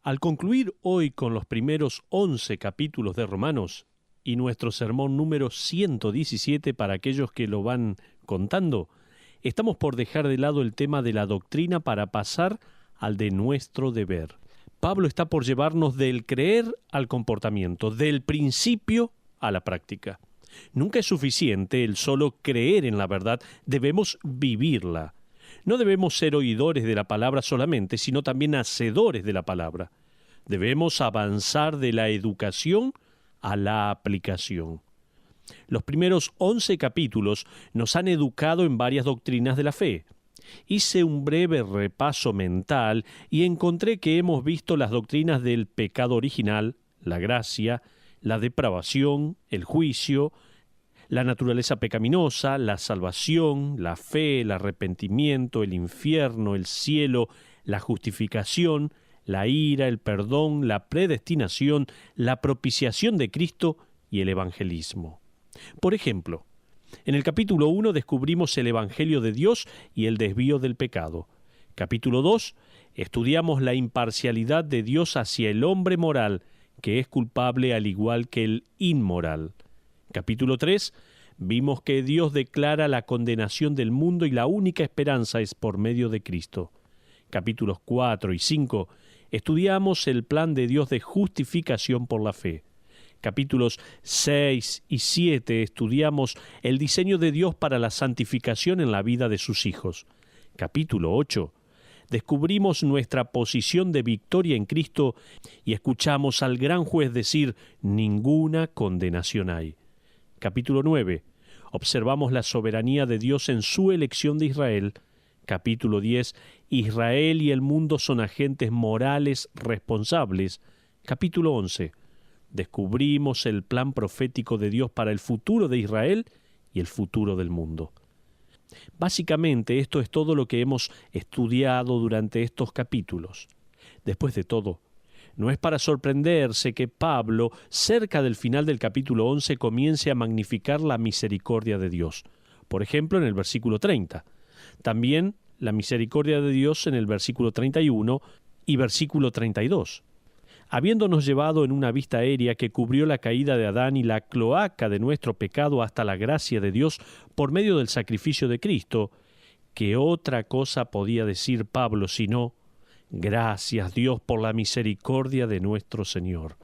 Al concluir hoy con los primeros 11 capítulos de Romanos y nuestro sermón número 117 para aquellos que lo van contando, estamos por dejar de lado el tema de la doctrina para pasar al de nuestro deber. Pablo está por llevarnos del creer al comportamiento, del principio a la práctica. Nunca es suficiente el solo creer en la verdad, debemos vivirla. No debemos ser oidores de la palabra solamente, sino también hacedores de la palabra. Debemos avanzar de la educación a la aplicación. Los primeros 11 capítulos nos han educado en varias doctrinas de la fe. Hice un breve repaso mental y encontré que hemos visto las doctrinas del pecado original, la gracia, la depravación, el juicio, la naturaleza pecaminosa, la salvación, la fe, el arrepentimiento, el infierno, el cielo, la justificación, la ira, el perdón, la predestinación, la propiciación de Cristo y el evangelismo. Por ejemplo, en el capítulo 1 descubrimos el Evangelio de Dios y el desvío del pecado. Capítulo 2, estudiamos la imparcialidad de Dios hacia el hombre moral, que es culpable al igual que el inmoral. Capítulo 3, vimos que Dios declara la condenación del mundo y la única esperanza es por medio de Cristo. Capítulos 4 y 5, estudiamos el plan de Dios de justificación por la fe. Capítulos 6 y 7 estudiamos el diseño de Dios para la santificación en la vida de sus hijos. Capítulo 8, descubrimos nuestra posición de victoria en Cristo y escuchamos al gran juez decir, ninguna condenación hay. Capítulo 9, observamos la soberanía de Dios en su elección de Israel. Capítulo 10, Israel y el mundo son agentes morales responsables. Capítulo 11, descubrimos el plan profético de Dios para el futuro de Israel y el futuro del mundo. Básicamente, esto es todo lo que hemos estudiado durante estos capítulos. Después de todo, no es para sorprenderse que Pablo, cerca del final del capítulo 11, comience a magnificar la misericordia de Dios. Por ejemplo, en el versículo 30. También la misericordia de Dios en el versículo 31 y versículo 32. Habiéndonos llevado en una vista aérea que cubrió la caída de Adán y la cloaca de nuestro pecado hasta la gracia de Dios por medio del sacrificio de Cristo, ¿qué otra cosa podía decir Pablo sino, gracias Dios por la misericordia de nuestro Señor?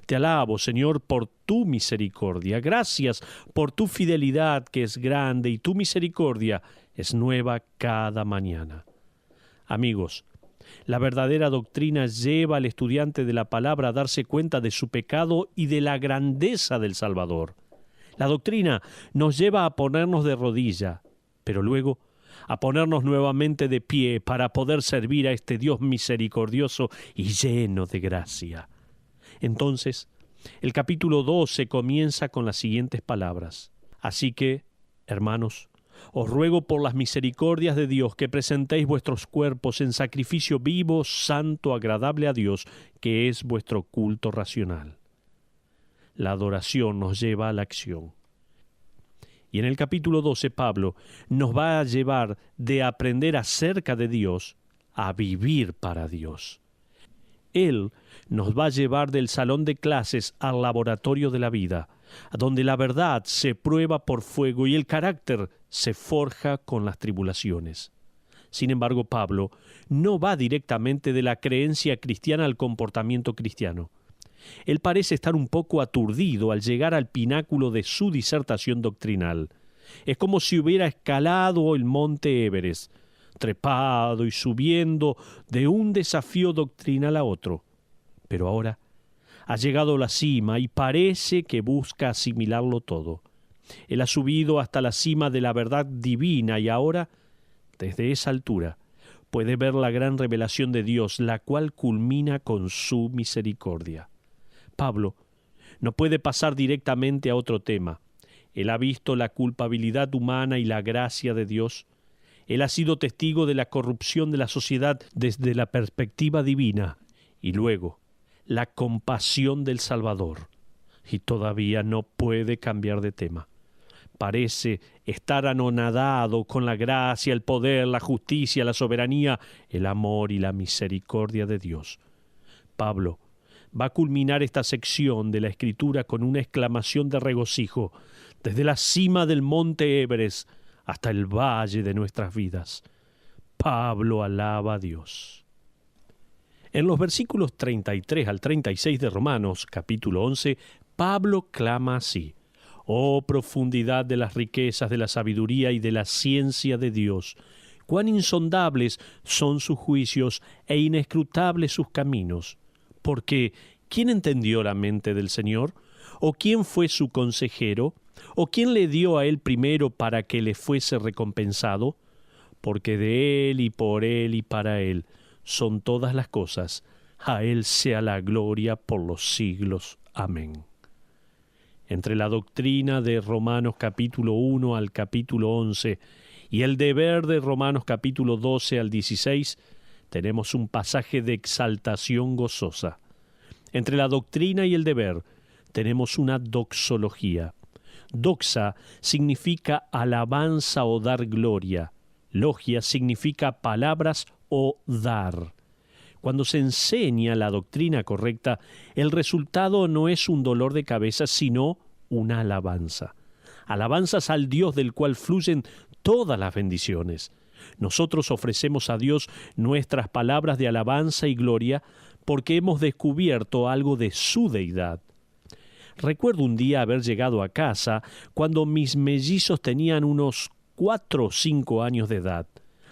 Te alabo, Señor, por tu misericordia. Gracias por tu fidelidad que es grande y tu misericordia es nueva cada mañana. Amigos, la verdadera doctrina lleva al estudiante de la palabra a darse cuenta de su pecado y de la grandeza del Salvador. La doctrina nos lleva a ponernos de rodilla, pero luego a ponernos nuevamente de pie para poder servir a este Dios misericordioso y lleno de gracia. Entonces, el capítulo 12 comienza con las siguientes palabras. Así que, hermanos, os ruego por las misericordias de Dios que presentéis vuestros cuerpos en sacrificio vivo, santo, agradable a Dios, que es vuestro culto racional. La adoración nos lleva a la acción. Y en el capítulo 12 Pablo nos va a llevar de aprender acerca de Dios a vivir para Dios. Él nos va a llevar del salón de clases al laboratorio de la vida, donde la verdad se prueba por fuego y el carácter se forja con las tribulaciones. Sin embargo, Pablo no va directamente de la creencia cristiana al comportamiento cristiano. Él parece estar un poco aturdido al llegar al pináculo de su disertación doctrinal. Es como si hubiera escalado el monte Everest, trepado y subiendo de un desafío doctrinal a otro. Pero ahora ha llegado a la cima y parece que busca asimilarlo todo. Él ha subido hasta la cima de la verdad divina y ahora, desde esa altura, puede ver la gran revelación de Dios, la cual culmina con su misericordia. Pablo no puede pasar directamente a otro tema. Él ha visto la culpabilidad humana y la gracia de Dios. Él ha sido testigo de la corrupción de la sociedad desde la perspectiva divina y luego la compasión del Salvador. Y todavía no puede cambiar de tema. Parece estar anonadado con la gracia, el poder, la justicia, la soberanía, el amor y la misericordia de Dios. Pablo va a culminar esta sección de la Escritura con una exclamación de regocijo, desde la cima del monte Everest hasta el valle de nuestras vidas. Pablo alaba a Dios. En los versículos 33 al 36 de Romanos, capítulo 11, Pablo clama así: «Oh profundidad de las riquezas de la sabiduría y de la ciencia de Dios, cuán insondables son sus juicios e inescrutables sus caminos. Porque, ¿quién entendió la mente del Señor? ¿O quién fue su consejero? ¿O quién le dio a él primero para que le fuese recompensado? Porque de él y por él y para él son todas las cosas. A él sea la gloria por los siglos. Amén». Entre la doctrina de Romanos capítulo 1 al capítulo 11 y el deber de Romanos capítulo 12 al 16, tenemos un pasaje de exaltación gozosa. Entre la doctrina y el deber tenemos una doxología. Doxa significa alabanza o dar gloria. Logia significa palabras o dar. Cuando se enseña la doctrina correcta, el resultado no es un dolor de cabeza, sino una alabanza. Alabanzas al Dios del cual fluyen todas las bendiciones. Nosotros ofrecemos a Dios nuestras palabras de alabanza y gloria porque hemos descubierto algo de su deidad. Recuerdo un día haber llegado a casa cuando mis mellizos tenían unos 4 o 5 años de edad.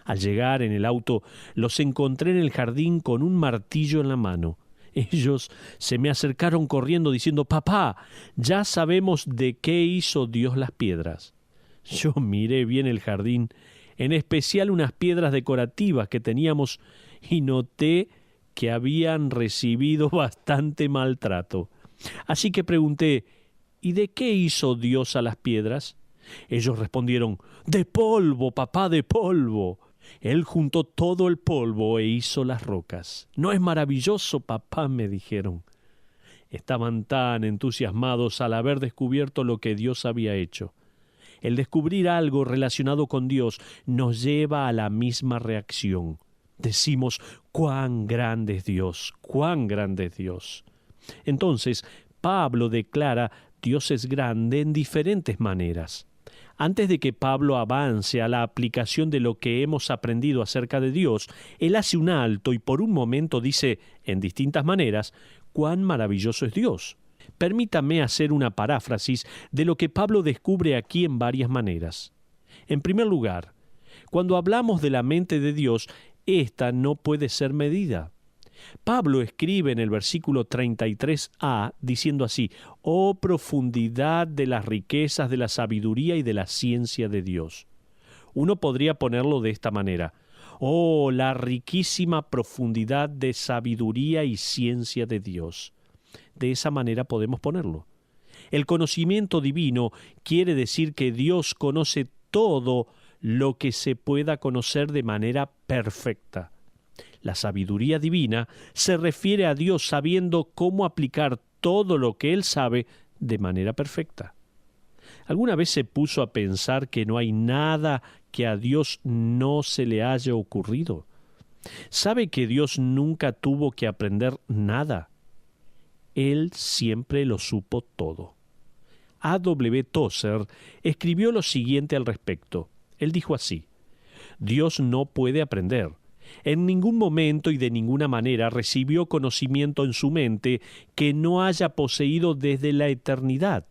Al llegar en el auto, los encontré en el jardín con un martillo en la mano. Ellos se me acercaron corriendo diciendo: «Papá, ya sabemos de qué hizo Dios las piedras». Yo miré bien el jardín, en especial unas piedras decorativas que teníamos, y noté que habían recibido bastante maltrato. Así que pregunté: «¿Y de qué hizo Dios a las piedras?». Ellos respondieron: «De polvo, papá, de polvo». Él juntó todo el polvo e hizo las rocas. «¿No es maravilloso, papá?», me dijeron. Estaban tan entusiasmados al haber descubierto lo que Dios había hecho. El descubrir algo relacionado con Dios nos lleva a la misma reacción. Decimos: «¡Cuán grande es Dios! ¡Cuán grande es Dios!». Entonces, Pablo declara: Dios es grande en diferentes maneras. Antes de que Pablo avance a la aplicación de lo que hemos aprendido acerca de Dios, él hace un alto y por un momento dice, en distintas maneras, cuán maravilloso es Dios. Permítame hacer una paráfrasis de lo que Pablo descubre aquí en varias maneras. En primer lugar, cuando hablamos de la mente de Dios, esta no puede ser medida. Pablo escribe en el versículo 33a diciendo así: «Oh profundidad de las riquezas de la sabiduría y de la ciencia de Dios». Uno podría ponerlo de esta manera: «Oh, la riquísima profundidad de sabiduría y ciencia de Dios». De esa manera podemos ponerlo. El conocimiento divino quiere decir que Dios conoce todo lo que se pueda conocer de manera perfecta. La sabiduría divina se refiere a Dios sabiendo cómo aplicar todo lo que Él sabe de manera perfecta. ¿Alguna vez se puso a pensar que no hay nada que a Dios no se le haya ocurrido? ¿Sabe que Dios nunca tuvo que aprender nada? Él siempre lo supo todo. A. W. Tozer escribió lo siguiente al respecto. Él dijo así: «Dios no puede aprender. En ningún momento y de ninguna manera recibió conocimiento en su mente que no haya poseído desde la eternidad.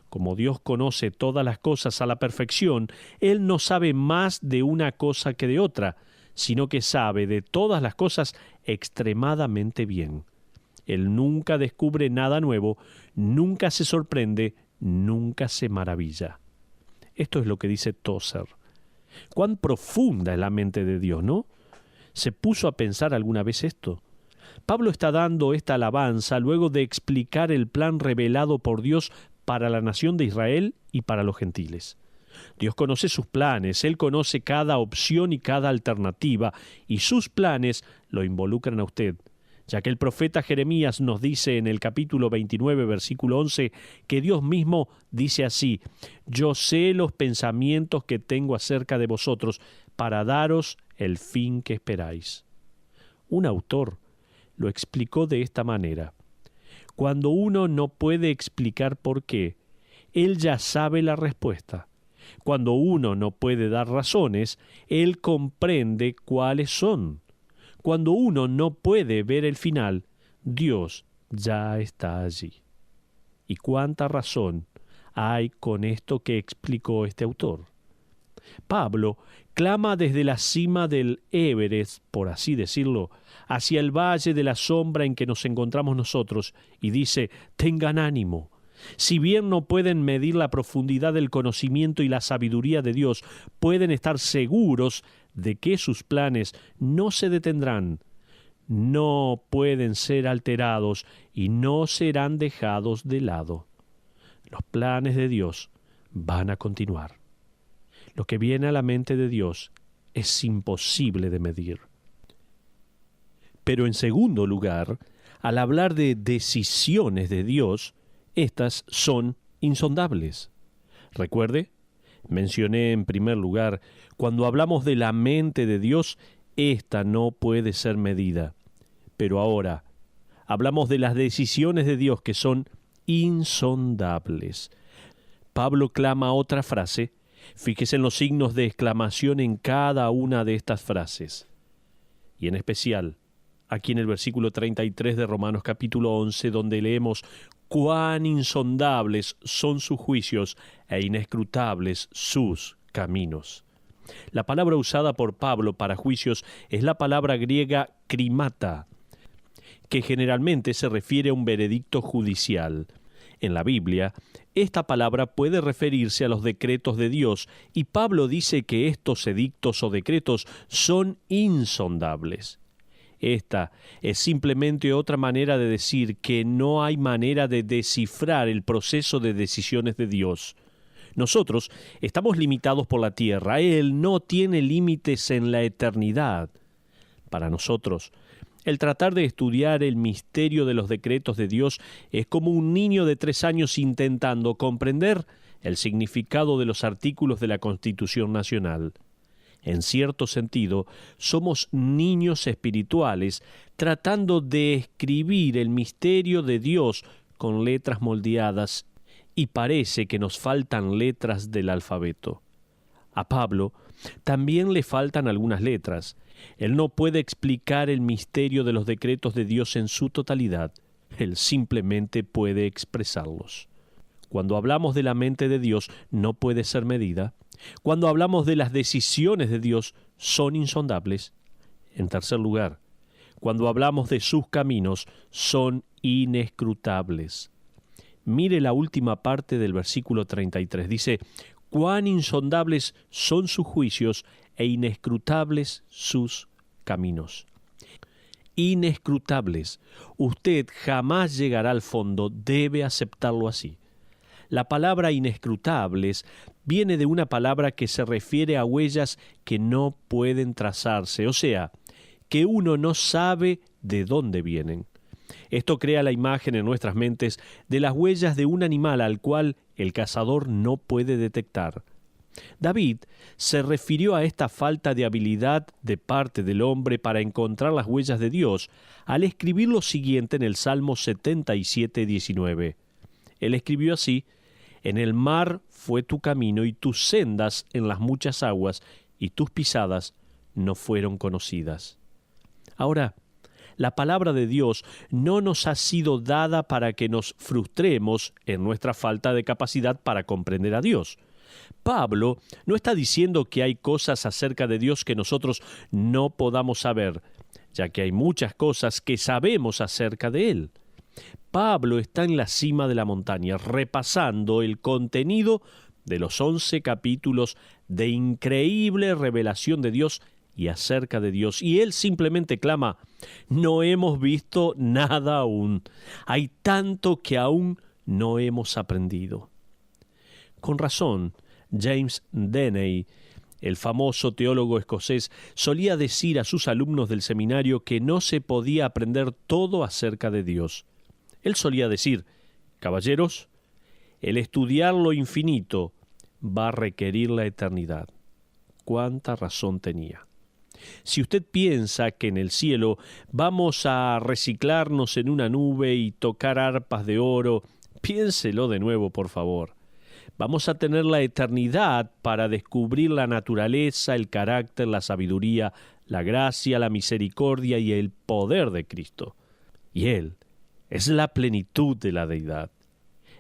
Como Dios conoce todas las cosas a la perfección, Él no sabe más de una cosa que de otra, sino que sabe de todas las cosas extremadamente bien. Él nunca descubre nada nuevo, nunca se sorprende, nunca se maravilla». Esto es lo que dice Tozer. Cuán profunda es la mente de Dios, ¿no? ¿Se puso a pensar alguna vez esto? Pablo está dando esta alabanza luego de explicar el plan revelado por Dios para la nación de Israel y para los gentiles. Dios conoce sus planes, Él conoce cada opción y cada alternativa, y sus planes lo involucran a usted, ya que el profeta Jeremías nos dice en el capítulo 29, versículo 11, que Dios mismo dice así: «Yo sé los pensamientos que tengo acerca de vosotros, para daros el fin que esperáis». Un autor lo explicó de esta manera. Cuando uno no puede explicar por qué, él ya sabe la respuesta. Cuando uno no puede dar razones, él comprende cuáles son. Cuando uno no puede ver el final, Dios ya está allí. ¿Y cuánta razón hay con esto que explicó este autor? Pablo clama desde la cima del Everest, por así decirlo, hacia el valle de la sombra en que nos encontramos nosotros, y dice: tengan ánimo. Si bien no pueden medir la profundidad del conocimiento y la sabiduría de Dios, pueden estar seguros de que sus planes no se detendrán, no pueden ser alterados y no serán dejados de lado. Los planes de Dios van a continuar. Lo que viene a la mente de Dios es imposible de medir. Pero en segundo lugar, al hablar de decisiones de Dios, estas son insondables. Recuerde, mencioné en primer lugar, cuando hablamos de la mente de Dios, esta no puede ser medida. Pero ahora, hablamos de las decisiones de Dios que son insondables. Pablo clama otra frase. Fíjese en los signos de exclamación en cada una de estas frases. Y en especial, aquí en el versículo 33 de Romanos capítulo 11, donde leemos: cuán insondables son sus juicios e inescrutables sus caminos. La palabra usada por Pablo para juicios es la palabra griega krimata, que generalmente se refiere a un veredicto judicial. En la Biblia, esta palabra puede referirse a los decretos de Dios, y Pablo dice que estos edictos o decretos son insondables. Esta es simplemente otra manera de decir que no hay manera de descifrar el proceso de decisiones de Dios. Nosotros estamos limitados por la tierra. Él no tiene límites en la eternidad. Para nosotros, el tratar de estudiar el misterio de los decretos de Dios es como un niño de 3 años intentando comprender el significado de los artículos de la Constitución Nacional. En cierto sentido, somos niños espirituales tratando de escribir el misterio de Dios con letras moldeadas, y parece que nos faltan letras del alfabeto. A Pablo también le faltan algunas letras. Él no puede explicar el misterio de los decretos de Dios en su totalidad. Él simplemente puede expresarlos. Cuando hablamos de la mente de Dios, no puede ser medida. Cuando hablamos de las decisiones de Dios, son insondables. En tercer lugar, cuando hablamos de sus caminos, son inescrutables. Mire la última parte del versículo 33. Dice: cuán insondables son sus juicios e inescrutables sus caminos. Inescrutables. Usted jamás llegará al fondo, debe aceptarlo así. La palabra inescrutables viene de una palabra que se refiere a huellas que no pueden trazarse, o sea, que uno no sabe de dónde vienen. Esto crea la imagen en nuestras mentes de las huellas de un animal al cual el cazador no puede detectar. David se refirió a esta falta de habilidad de parte del hombre para encontrar las huellas de Dios al escribir lo siguiente en el Salmo 77:19. Él escribió así: en el mar fue tu camino y tus sendas en las muchas aguas, y tus pisadas no fueron conocidas. Ahora, la palabra de Dios no nos ha sido dada para que nos frustremos en nuestra falta de capacidad para comprender a Dios. Pablo no está diciendo que hay cosas acerca de Dios que nosotros no podamos saber, ya que hay muchas cosas que sabemos acerca de Él. Pablo está en la cima de la montaña, repasando el contenido de los 11 capítulos de increíble revelación de Dios y acerca de Dios. Y él simplemente clama: no hemos visto nada aún. Hay tanto que aún no hemos aprendido. Con razón, James Denney, el famoso teólogo escocés, solía decir a sus alumnos del seminario que no se podía aprender todo acerca de Dios. Él solía decir: caballeros, el estudiar lo infinito va a requerir la eternidad. Cuánta razón tenía. Si usted piensa que en el cielo vamos a reciclarnos en una nube y tocar arpas de oro, piénselo de nuevo, por favor. Vamos a tener la eternidad para descubrir la naturaleza, el carácter, la sabiduría, la gracia, la misericordia y el poder de Cristo. Y Él es la plenitud de la deidad.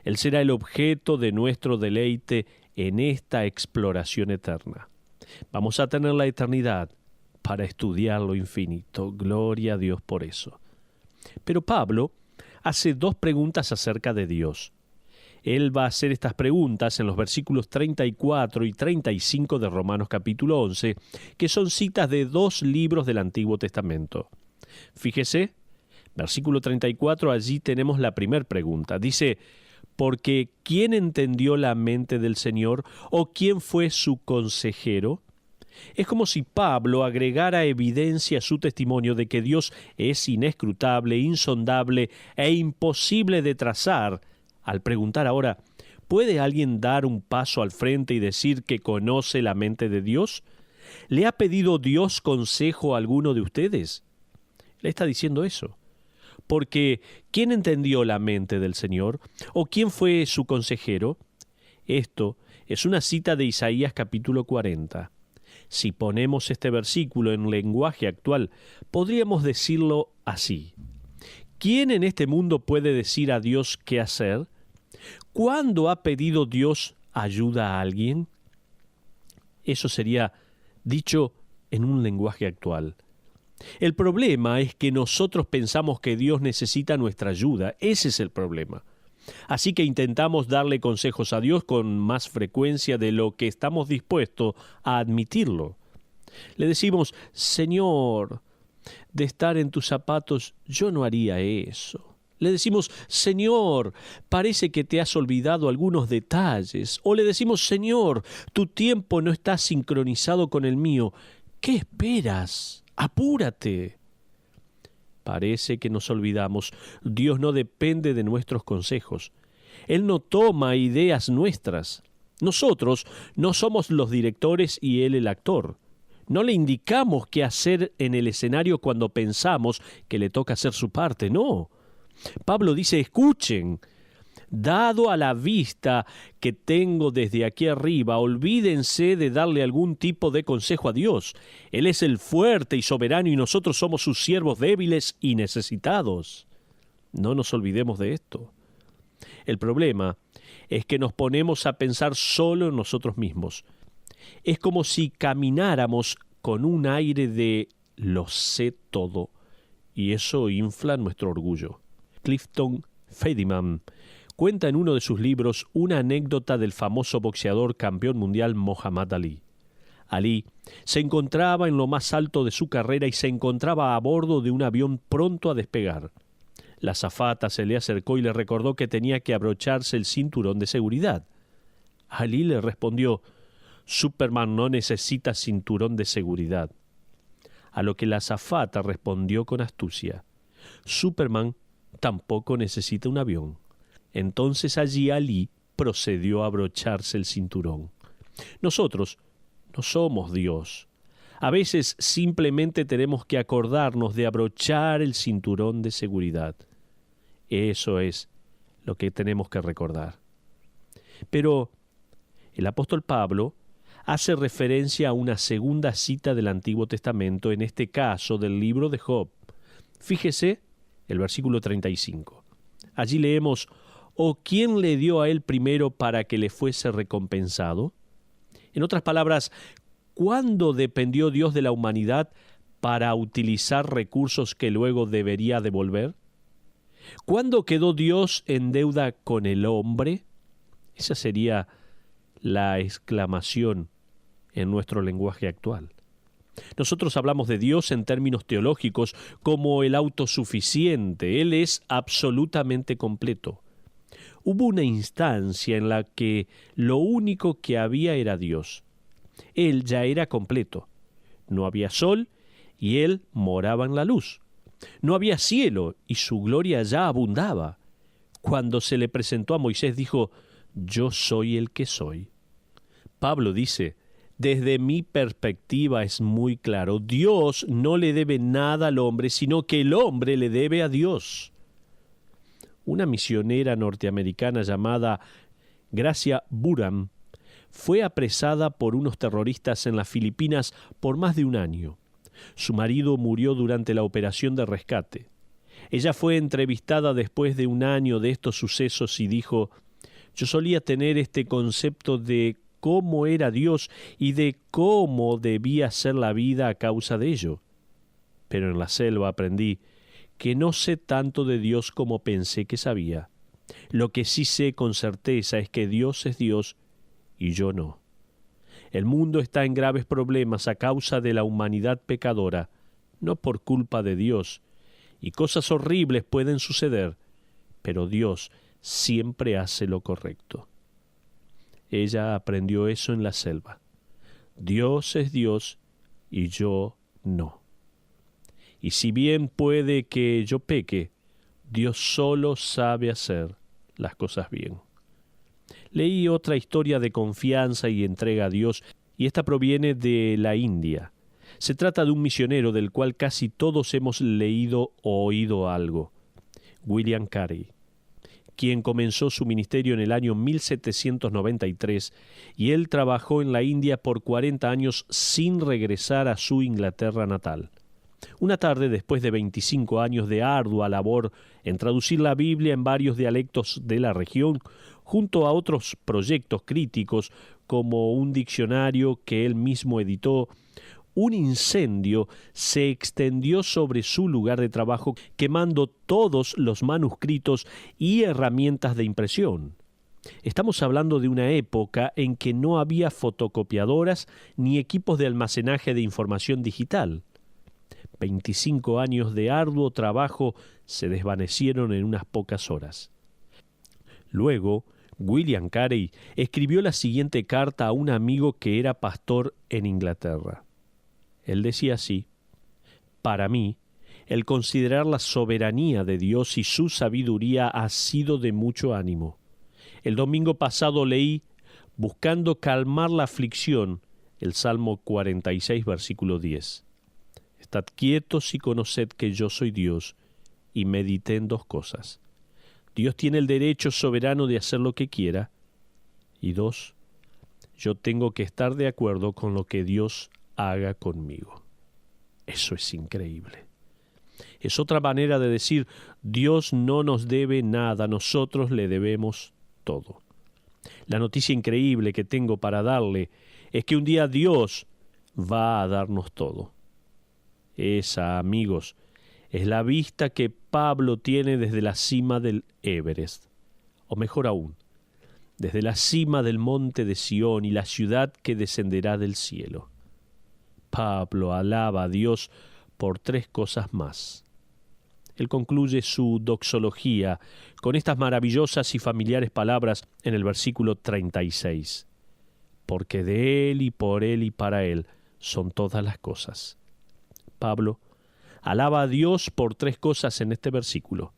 Él será el objeto de nuestro deleite en esta exploración eterna. Vamos a tener la eternidad para estudiar lo infinito. Gloria a Dios por eso. Pero Pablo hace dos preguntas acerca de Dios. Él va a hacer estas preguntas en los versículos 34 y 35 de Romanos capítulo 11, que son citas de dos libros del Antiguo Testamento. Fíjese, versículo 34, allí tenemos la primera pregunta. Dice, porque ¿quién entendió la mente del Señor o quién fue su consejero? Es como si Pablo agregara evidencia a su testimonio de que Dios es inescrutable, insondable e imposible de trazar, al preguntar ahora, ¿puede alguien dar un paso al frente y decir que conoce la mente de Dios? ¿Le ha pedido Dios consejo a alguno de ustedes? Le está diciendo eso. Porque, ¿quién entendió la mente del Señor? ¿O quién fue su consejero? Esto es una cita de Isaías capítulo 40. Si ponemos este versículo en lenguaje actual, podríamos decirlo así. ¿Quién en este mundo puede decir a Dios qué hacer? ¿Cuándo ha pedido Dios ayuda a alguien? Eso sería dicho en un lenguaje actual. El problema es que nosotros pensamos que Dios necesita nuestra ayuda. Ese es el problema. Así que intentamos darle consejos a Dios con más frecuencia de lo que estamos dispuestos a admitirlo. Le decimos, Señor, de estar en tus zapatos, yo no haría eso. Le decimos, Señor, parece que te has olvidado algunos detalles. O le decimos, Señor, tu tiempo no está sincronizado con el mío. ¿Qué esperas? ¡Apúrate! Parece que nos olvidamos. Dios no depende de nuestros consejos. Él no toma ideas nuestras. Nosotros no somos los directores y Él el actor. No le indicamos qué hacer en el escenario cuando pensamos que le toca hacer su parte, no. Pablo dice, escuchen, dado a la vista que tengo desde aquí arriba, olvídense de darle algún tipo de consejo a Dios. Él es el fuerte y soberano y nosotros somos sus siervos débiles y necesitados. No nos olvidemos de esto. El problema es que nos ponemos a pensar solo en nosotros mismos. Es como si camináramos con un aire de lo sé todo, y eso infla nuestro orgullo. Clifton Fadiman cuenta en uno de sus libros una anécdota del famoso boxeador campeón mundial Muhammad Ali. Ali se encontraba en lo más alto de su carrera y se encontraba a bordo de un avión pronto a despegar. La azafata se le acercó y le recordó que tenía que abrocharse el cinturón de seguridad. Ali le respondió, Superman no necesita cinturón de seguridad. A lo que la azafata respondió con astucia, Superman tampoco necesita un avión. Entonces allí Ali procedió a abrocharse el cinturón. Nosotros no somos Dios. A veces simplemente tenemos que acordarnos de abrochar el cinturón de seguridad. Eso es lo que tenemos que recordar. Pero el apóstol Pablo hace referencia a una segunda cita del Antiguo Testamento, en este caso del libro de Job. Fíjese el versículo 35. Allí leemos, ¿o quién le dio a él primero para que le fuese recompensado? En otras palabras, ¿cuándo dependió Dios de la humanidad para utilizar recursos que luego debería devolver? ¿Cuándo quedó Dios en deuda con el hombre? Esa sería la exclamación en nuestro lenguaje actual. Nosotros hablamos de Dios en términos teológicos como el autosuficiente. Él es absolutamente completo. Hubo una instancia en la que lo único que había era Dios. Él ya era completo. No había sol y Él moraba en la luz. No había cielo y su gloria ya abundaba. Cuando se le presentó a Moisés dijo, yo soy el que soy. Pablo dice, Desde mi perspectiva es muy claro. Dios no le debe nada al hombre, sino que el hombre le debe a Dios. Una misionera norteamericana llamada Gracia Buram fue apresada por unos terroristas en las Filipinas por más de un año. Su marido murió durante la operación de rescate. Ella fue entrevistada después de un año de estos sucesos y dijo: yo solía tener este concepto de cómo era Dios y de cómo debía ser la vida a causa de ello. Pero en la selva aprendí que no sé tanto de Dios como pensé que sabía. Lo que sí sé con certeza es que Dios es Dios y yo no. El mundo está en graves problemas a causa de la humanidad pecadora, no por culpa de Dios, y cosas horribles pueden suceder, pero Dios siempre hace lo correcto. Ella aprendió eso en la selva. Dios es Dios y yo no. Y si bien puede que yo peque, Dios solo sabe hacer las cosas bien. Leí otra historia de confianza y entrega a Dios, y esta proviene de la India. Se trata de un misionero del cual casi todos hemos leído o oído algo, William Carey, quien comenzó su ministerio en el año 1793, y él trabajó en la India por 40 años sin regresar a su Inglaterra natal. Una tarde, después de 25 años de ardua labor en traducir la Biblia en varios dialectos de la región, junto a otros proyectos críticos como un diccionario que él mismo editó, un incendio se extendió sobre su lugar de trabajo, quemando todos los manuscritos y herramientas de impresión. Estamos hablando de una época en que no había fotocopiadoras ni equipos de almacenaje de información digital. 25 años de arduo trabajo se desvanecieron en unas pocas horas. Luego, William Carey escribió la siguiente carta a un amigo que era pastor en Inglaterra. Él decía así: para mí, el considerar la soberanía de Dios y su sabiduría ha sido de mucho ánimo. El domingo pasado leí, buscando calmar la aflicción, el Salmo 46, versículo 10. Estad quietos y conoced que yo soy Dios, y medité en dos cosas. Dios tiene el derecho soberano de hacer lo que quiera, y dos, yo tengo que estar de acuerdo con lo que Dios haga conmigo. Eso es increíble. Es otra manera de decir: Dios no nos debe nada, nosotros le debemos todo. La noticia increíble que tengo para darle es que un día Dios va a darnos todo. Esa, amigos, es la vista que Pablo tiene desde la cima del Everest, o mejor aún, desde la cima del monte de Sión y la ciudad que descenderá del cielo. Pablo alaba a Dios por tres cosas más. Él concluye su doxología con estas maravillosas y familiares palabras en el versículo 36. Porque de Él y por Él y para Él son todas las cosas. Pablo alaba a Dios por tres cosas en este versículo.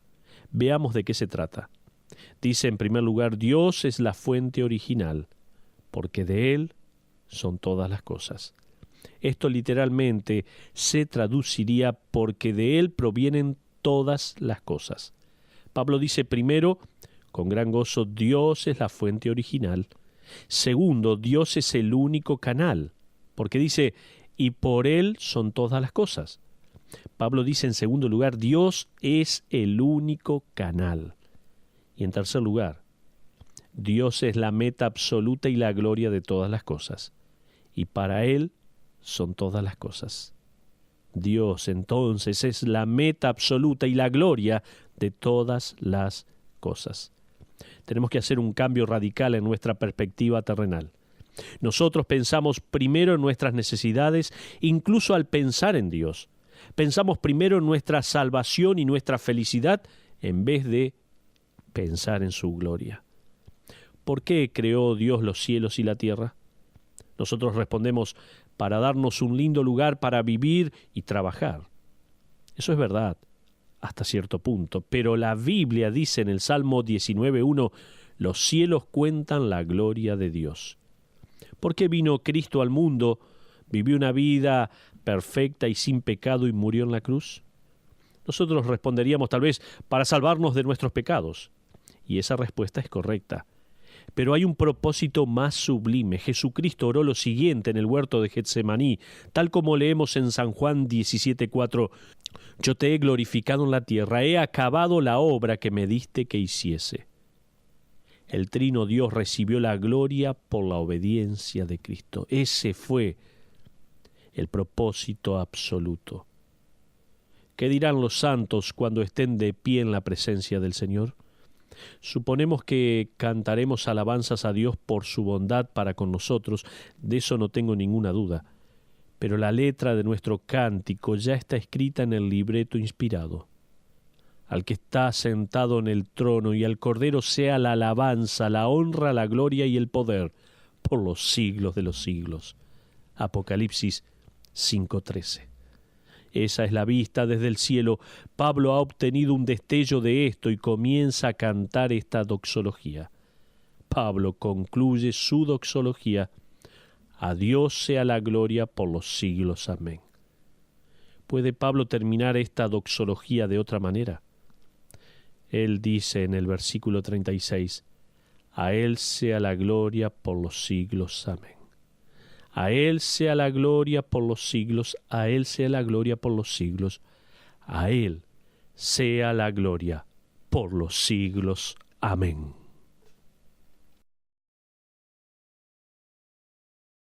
Veamos de qué se trata. Dice en primer lugar: Dios es la fuente original, porque de Él son todas las cosas. Esto literalmente se traduciría: porque de Él provienen todas las cosas. Pablo dice primero, con gran gozo, Dios es la fuente original. Segundo, Dios es el único canal, porque dice, y por Él son todas las cosas. Pablo dice en segundo lugar, Dios es el único canal. Y en tercer lugar, Dios es la meta absoluta y la gloria de todas las cosas. Y para Él son todas las cosas. Dios entonces es la meta absoluta y la gloria de todas las cosas. Tenemos que hacer un cambio radical en nuestra perspectiva terrenal. Nosotros pensamos primero en nuestras necesidades, incluso al pensar en Dios. Pensamos primero en nuestra salvación y nuestra felicidad en vez de pensar en su gloria. ¿Por qué creó Dios los cielos y la tierra? Nosotros respondemos: para darnos un lindo lugar para vivir y trabajar. Eso es verdad, hasta cierto punto, pero la Biblia dice en el Salmo 19:1, los cielos cuentan la gloria de Dios. ¿Por qué vino Cristo al mundo, vivió una vida perfecta y sin pecado y murió en la cruz? Nosotros responderíamos tal vez para salvarnos de nuestros pecados. Y esa respuesta es correcta. Pero hay un propósito más sublime. Jesucristo oró lo siguiente en el huerto de Getsemaní, tal como leemos en San Juan 17:4: Yo te he glorificado en la tierra, he acabado la obra que me diste que hiciese. El Trino Dios recibió la gloria por la obediencia de Cristo. Ese fue el propósito absoluto. ¿Qué dirán los santos cuando estén de pie en la presencia del Señor? Suponemos que cantaremos alabanzas a Dios por su bondad para con nosotros, de eso no tengo ninguna duda. Pero la letra de nuestro cántico ya está escrita en el libreto inspirado. Al que está sentado en el trono y al Cordero sea la alabanza, la honra, la gloria y el poder por los siglos de los siglos. Apocalipsis 5:13. Esa es la vista desde el cielo. Pablo ha obtenido un destello de esto y comienza a cantar esta doxología. Pablo concluye su doxología: A Dios sea la gloria por los siglos. Amén. ¿Puede Pablo terminar esta doxología de otra manera? Él dice en el versículo 36, A Él sea la gloria por los siglos. Amén. A Él sea la gloria por los siglos, a Él sea la gloria por los siglos, a Él sea la gloria por los siglos. Amén.